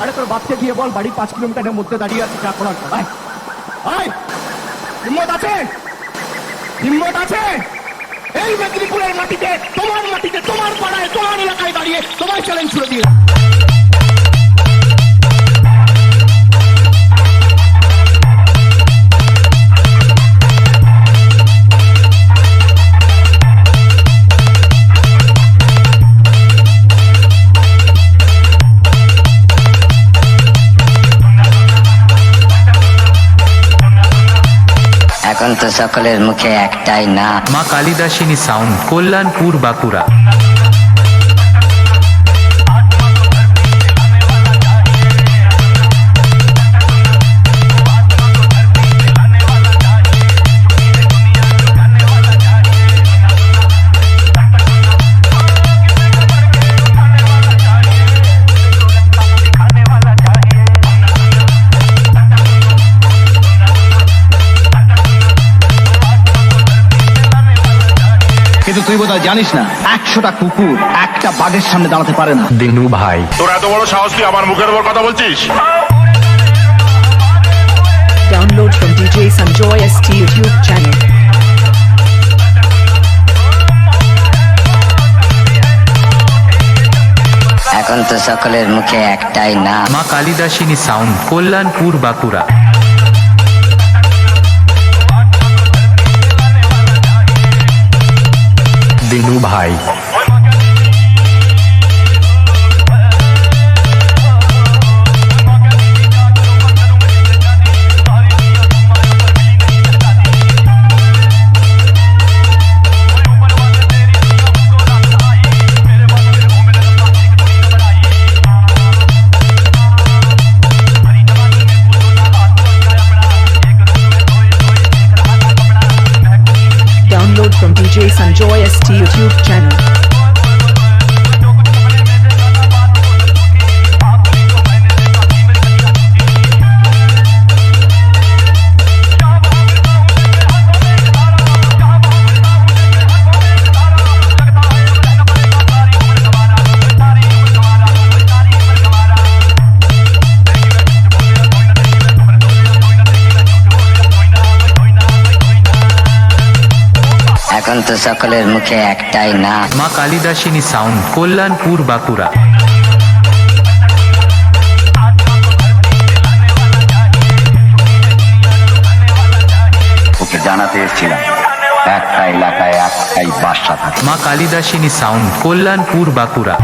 আরে তোর বাপকে গিয়ে বল বাড়ি 5 কিলোমিটারের মধ্যে দাঁড়িয়ে আছে চা করার পর। আয় হিম্মত আছে, হিম্মত আছে এই মেদিনীপুরের মাটিতে, তোমার পাড়ায়, তোমার এলাকায় দাঁড়িয়ে তোমার চ্যালেঞ্জ ছুড়ে দিয়ে। এখন তো সকলের মুখে একটাই না, মা কালিদাসিনী সাউন্ড, কল্যাণপুর, বাঁকুড়া। কিন্তু তুই বোধহয় জানিস না 100টা কুকুর একটা বাঘের সামনে দাঁড়াতে পারে না। দিনু ভাই, তোর এত বড় সাহস, তুই আমার মুখের উপর কথা বলছিস? Download from DJ Sanjoy ST YouTube channel. এখন তো সকলের মুখে একটাই না, মা কালিদাসিনী সাউন্ড, কল্যাণপুর, বাঁকুড়া। দিনু ভাই, Download from DJ Sanjoy ST YouTube channel. এখন তো সকলের মুখে একটাই না, মা কালিদাসিনী সাউন্ড, কল্যাণপুর, বাঁকুড়া। ওকে জানাতে এসেছিলাম একটা এলাকায় একটাই বাসা থাকে। মা কালিদাসিনী সাউন্ড, কল্যাণপুর, বাঁকুড়া।